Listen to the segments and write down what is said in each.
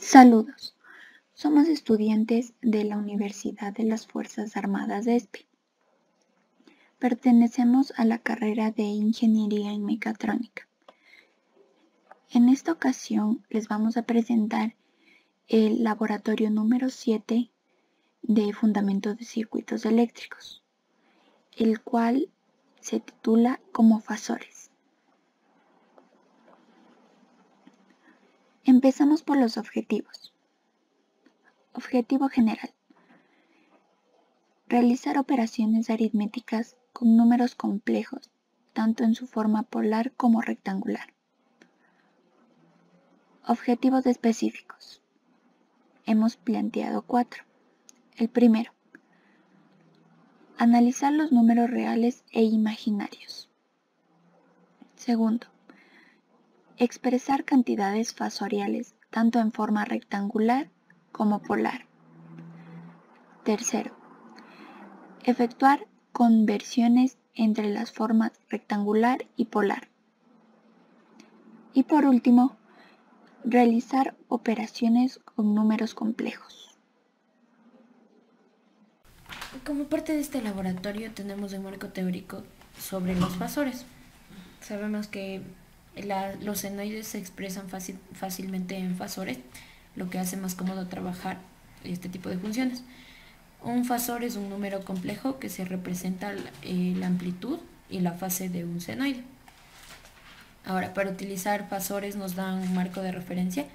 Saludos, somos estudiantes de la Universidad de las Fuerzas Armadas de ESPE. Pertenecemos a la carrera de Ingeniería en Mecatrónica. En esta ocasión les vamos a presentar el laboratorio número 7 de Fundamentos de Circuitos Eléctricos, el cual se titula como fasores. Empezamos por los objetivos. Objetivo general: realizar operaciones aritméticas con números complejos, tanto en su forma polar como rectangular. Objetivos específicos. Hemos planteado 4. El primero: analizar los números reales e imaginarios. Segundo: expresar cantidades fasoriales tanto en forma rectangular como polar. Tercero: efectuar conversiones entre las formas rectangular y polar. Y por último, realizar operaciones con números complejos. Como parte de este laboratorio tenemos un marco teórico sobre los fasores. Sabemos que los senoides se expresan fácilmente en fasores, lo que hace más cómodo trabajar este tipo de funciones. Un fasor es un número complejo que se representa la amplitud y la fase de un senoide. Ahora, para utilizar fasores nos dan un marco de referencia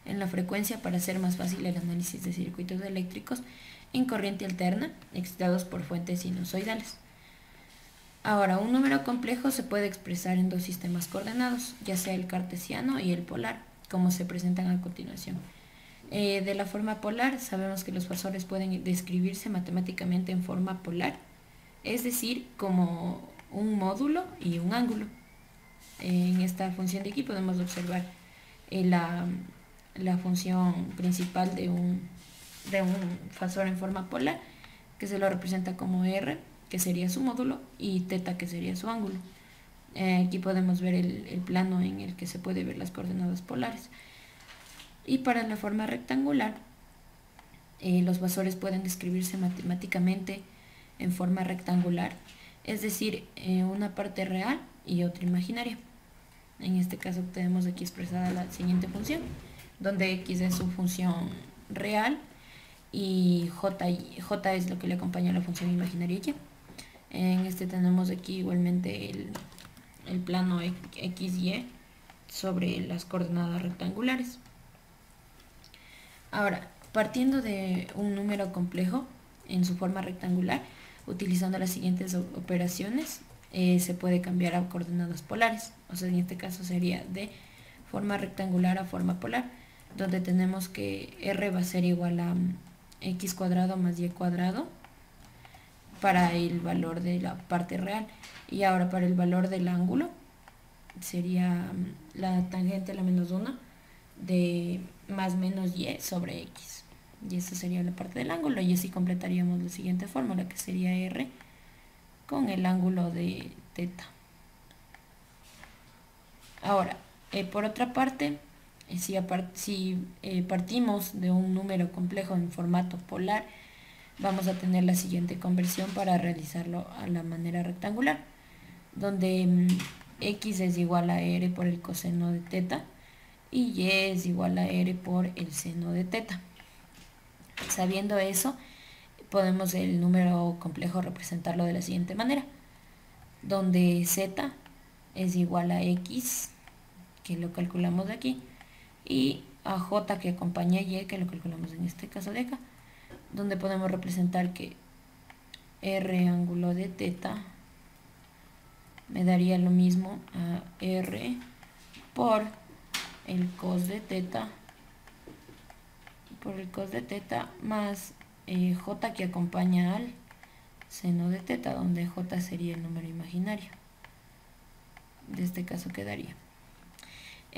en la frecuencia para hacer más fácil el análisis de circuitos eléctricos en corriente alterna, excitados por fuentes sinusoidales. Ahora, un número complejo se puede expresar en dos sistemas coordenados, ya sea el cartesiano y el polar, como se presentan a continuación. De la forma polar, sabemos que los fasores pueden describirse matemáticamente en forma polar, es decir, como un módulo y un ángulo. En esta función de aquí podemos observar la función principal de un fasor en forma polar, que se lo representa como R, que sería su módulo, y θ, que sería su ángulo. Aquí podemos ver el plano en el que se puede ver las coordenadas polares. Y para la forma rectangular, los fasores pueden describirse matemáticamente en forma rectangular, es decir, una parte real y otra imaginaria. En este caso tenemos aquí expresada la siguiente función, donde x es su función real y j es lo que le acompaña a la función imaginaria y. En este tenemos aquí igualmente el plano xy sobre las coordenadas rectangulares. Ahora, partiendo de un número complejo en su forma rectangular, utilizando las siguientes operaciones, se puede cambiar a coordenadas polares. O sea, en este caso sería de forma rectangular a forma polar, donde tenemos que r va a ser igual a x cuadrado más y cuadrado para el valor de la parte real. Y ahora para el valor del ángulo sería la tangente a la menos 1 de más menos y sobre x. Y esa sería la parte del ángulo, y así completaríamos la siguiente fórmula, que sería r con el ángulo de θ. Ahora, por otra parte, si partimos de un número complejo en formato polar, vamos a tener la siguiente conversión para realizarlo a la manera rectangular, donde x es igual a r por el coseno de θ y y es igual a r por el seno de θ. Sabiendo eso, podemos el número complejo representarlo de la siguiente manera, donde z es igual a x, que lo calculamos de aquí, y a j, que acompaña y, que lo calculamos en este caso de acá, donde podemos representar que r ángulo de θ me daría lo mismo a r por el cos de θ más j, que acompaña al seno de θ, donde j sería el número imaginario. De este caso quedaría.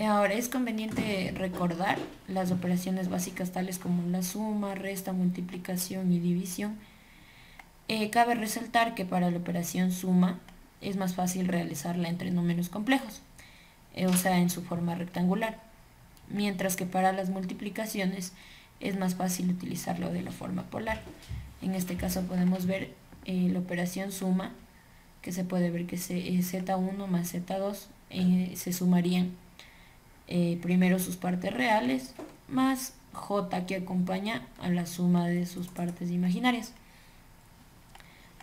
Ahora es conveniente recordar las operaciones básicas tales como la suma, resta, multiplicación y división. Cabe resaltar que para la operación suma es más fácil realizarla entre números complejos, o sea, en su forma rectangular, mientras que para las multiplicaciones es más fácil utilizarlo de la forma polar. En este caso podemos ver la operación suma, que se puede ver que Z1 más Z2 se sumarían primero sus partes reales más J, que acompaña a la suma de sus partes imaginarias.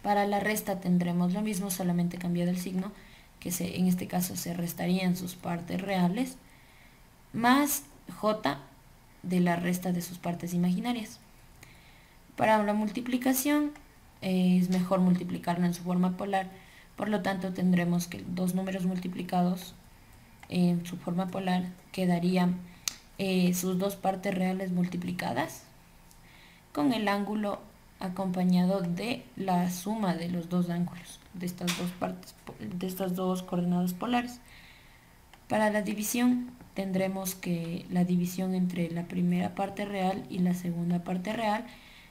Para la resta tendremos lo mismo, solamente cambiado el signo, que en este caso se restarían sus partes reales más J de la resta de sus partes imaginarias. Para la multiplicación es mejor multiplicarlo en su forma polar, por lo tanto tendremos que dos números multiplicados en su forma polar quedarían sus dos partes reales multiplicadas con el ángulo acompañado de la suma de los dos ángulos de estas dos partes, de estas dos coordenadas polares. Para la división tendremos que la división entre la primera parte real y la segunda parte real,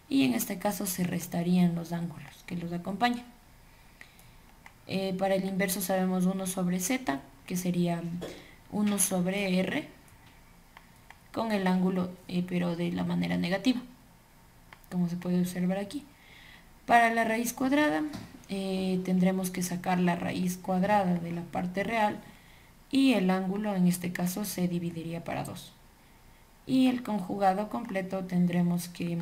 y en este caso se restarían los ángulos que los acompañan. Para el inverso sabemos 1 sobre z, que sería 1 sobre r, con el ángulo pero de la manera negativa, como se puede observar aquí. Para la raíz cuadrada tendremos que sacar la raíz cuadrada de la parte real, y el ángulo en este caso se dividiría para 2. Y el conjugado completo tendremos que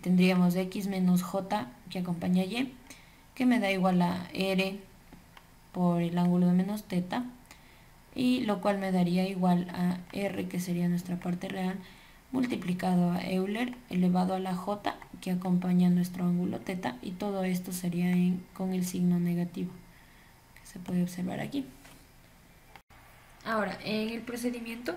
tendríamos x menos j, que acompaña y, que me da igual a r por el ángulo de menos θ, y lo cual me daría igual a r, que sería nuestra parte real, multiplicado a Euler elevado a la j, que acompaña nuestro ángulo θ, y todo esto sería con el signo negativo, que se puede observar aquí. Ahora, en el procedimiento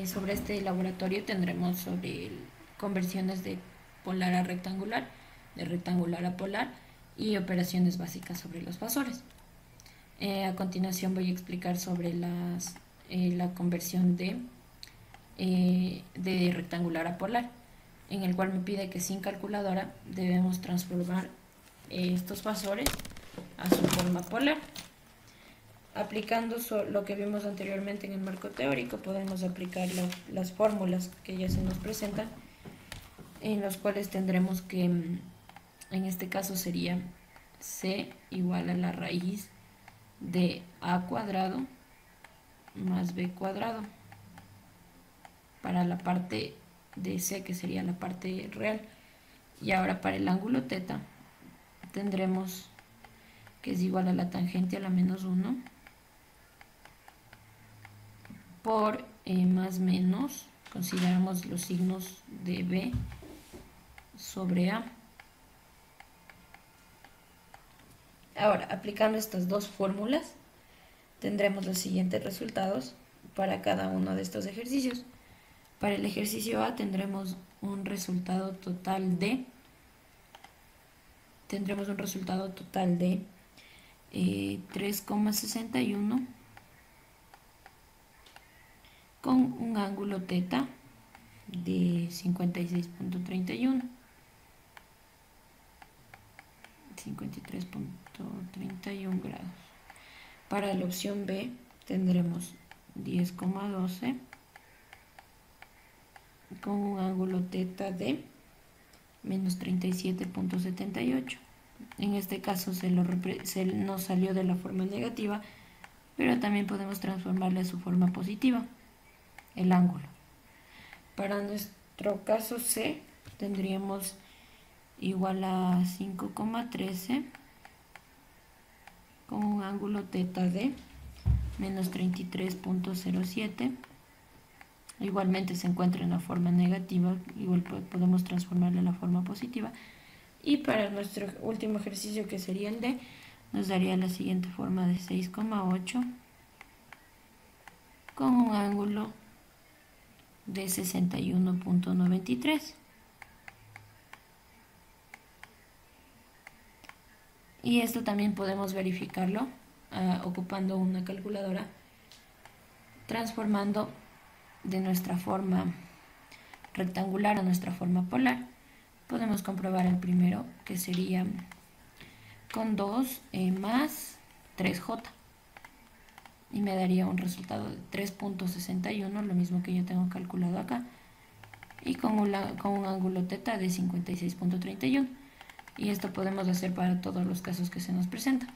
sobre este laboratorio tendremos sobre conversiones de polar a rectangular, de rectangular a polar, y operaciones básicas sobre los fasores. A continuación voy a explicar sobre la conversión de rectangular a polar, en el cual me pide que sin calculadora debemos transformar estos fasores a su forma polar. Aplicando lo que vimos anteriormente en el marco teórico, podemos aplicar las fórmulas que ya se nos presentan, en los cuales tendremos que, en este caso sería c igual a la raíz de a cuadrado más b cuadrado para la parte de c, que sería la parte real. Y ahora para el ángulo θ tendremos que es igual a la tangente a la menos 1 por más menos, consideramos los signos de b sobre a. Ahora, aplicando estas dos fórmulas, tendremos los siguientes resultados para cada uno de estos ejercicios. Para el ejercicio A tendremos un resultado total de 3,61 con un ángulo θ de 56.31, 53.31 grados. Para la opción B tendremos 10,12 con un ángulo θ de menos 37.78. En este caso nos salió de la forma negativa, pero también podemos transformarle a su forma positiva, el ángulo. Para nuestro caso C tendríamos igual a 5,13 con un ángulo θ de menos 33.07. Igualmente se encuentra en la forma negativa, igual podemos transformarle a la forma positiva. Y para nuestro último ejercicio, que sería el D, nos daría la siguiente forma de 6,8 con un ángulo de 61.93. Y esto también podemos verificarlo ocupando una calculadora, transformando de nuestra forma rectangular a nuestra forma polar. Podemos comprobar el primero, que sería con 2 más 3j, y me daría un resultado de 3.61, lo mismo que yo tengo calculado acá, y con un ángulo θ de 56.31. Y esto podemos hacer para todos los casos que se nos presentan.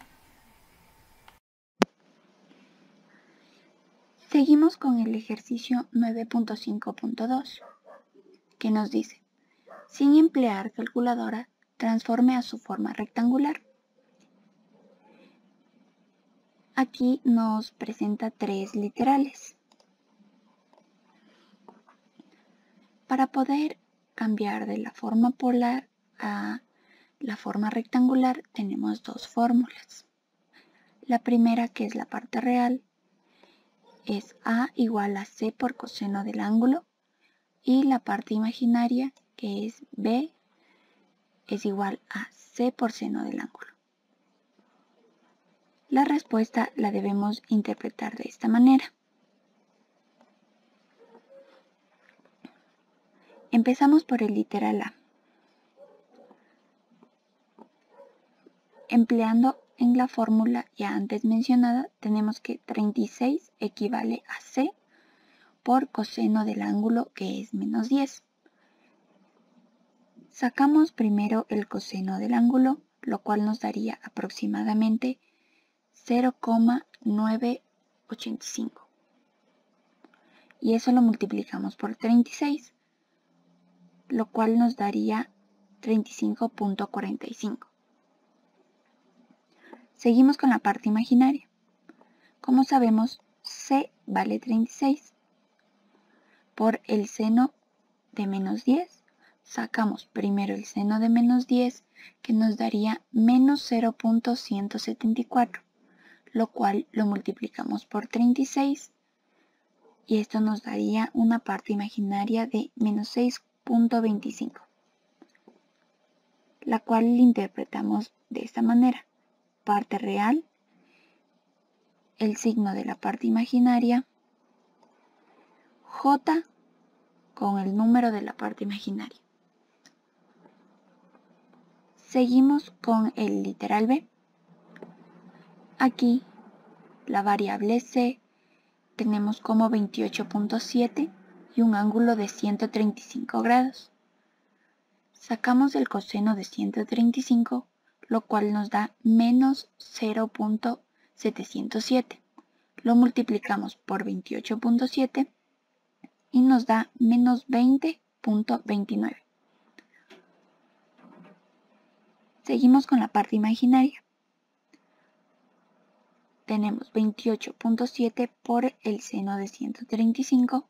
Seguimos con el ejercicio 9.5.2, que nos dice: sin emplear calculadora, transforme a su forma rectangular. Aquí nos presenta 3 literales. Para poder cambiar de la forma polar a la forma rectangular tenemos 2 fórmulas. La primera, que es la parte real, es A igual a C por coseno del ángulo, y la parte imaginaria, que es B, es igual a C por seno del ángulo. La respuesta la debemos interpretar de esta manera. Empezamos por el literal A. Empleando en la fórmula ya antes mencionada, tenemos que 36 equivale a C por coseno del ángulo, que es menos 10. Sacamos primero el coseno del ángulo, lo cual nos daría aproximadamente 0,985. Y eso lo multiplicamos por 36, lo cual nos daría 35.45. Seguimos con la parte imaginaria. Como sabemos, C vale 36. Por el seno de menos 10, sacamos primero el seno de menos 10, que nos daría menos 0.174, lo cual lo multiplicamos por 36, y esto nos daría una parte imaginaria de menos 6.25, la cual la interpretamos de esta manera: parte real, el signo de la parte imaginaria, J con el número de la parte imaginaria. Seguimos con el literal B. Aquí la variable C tenemos como 28.7 y un ángulo de 135 grados. Sacamos el coseno de 135, lo cual nos da menos 0.707. Lo multiplicamos por 28.7 y nos da menos 20.29. Seguimos con la parte imaginaria. Tenemos 28.7 por el seno de 135.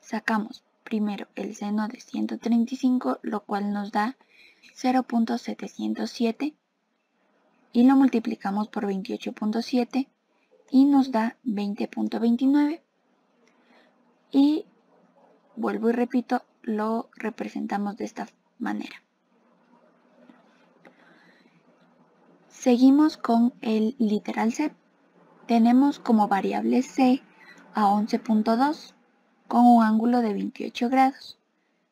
Sacamos primero el seno de 135, lo cual nos da 0.707, y lo multiplicamos por 28.7 y nos da 20.29. Y vuelvo y repito, lo representamos de esta manera. Seguimos con el literal C. Tenemos como variable C a 11.2 con un ángulo de 28 grados.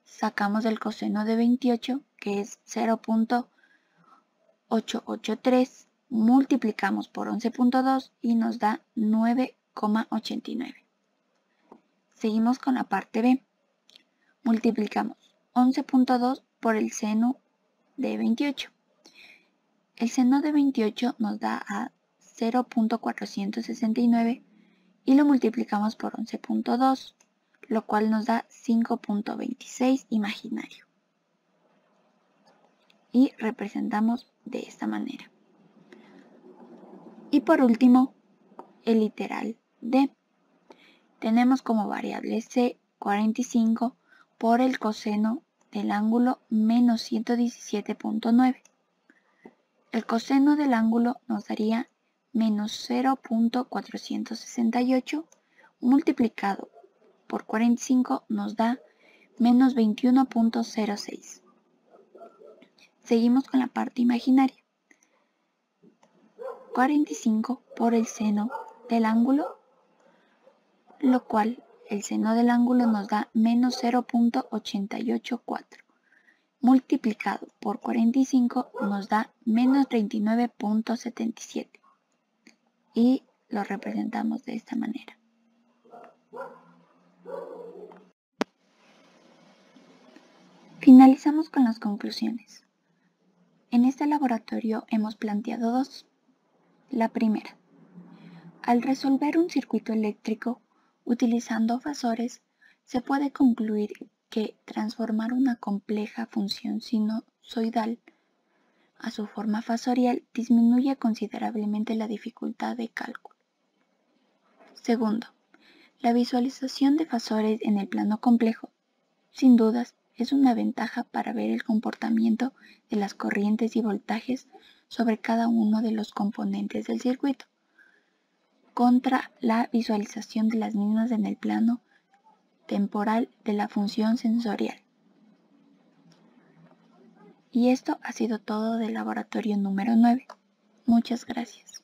Sacamos el coseno de 28, que es 0.883, multiplicamos por 11.2 y nos da 9,89. Seguimos con la parte B. Multiplicamos 11.2 por el seno de 28. El seno de 28 nos da a 0.469 y lo multiplicamos por 11.2, lo cual nos da 5.26 imaginario. Y representamos de esta manera. Y por último, el literal D. Tenemos como variable C 45 por el coseno del ángulo menos 117.9. El coseno del ángulo nos daría menos 0.468 multiplicado por 45 nos da menos 21.06. Seguimos con la parte imaginaria. 45 por el seno del ángulo, lo cual el seno del ángulo nos da menos 0.884. Multiplicado por 45 nos da menos 39.77. Y lo representamos de esta manera. Finalizamos con las conclusiones. En este laboratorio hemos planteado dos. La primera, al resolver un circuito eléctrico utilizando fasores, se puede concluir que transformar una compleja función sinusoidal a su forma fasorial disminuye considerablemente la dificultad de cálculo. Segundo, la visualización de fasores en el plano complejo, sin dudas, es una ventaja para ver el comportamiento de las corrientes y voltajes sobre cada uno de los componentes del circuito, contra la visualización de las mismas en el plano temporal de la función sensorial. Y esto ha sido todo del laboratorio número 9. Muchas gracias.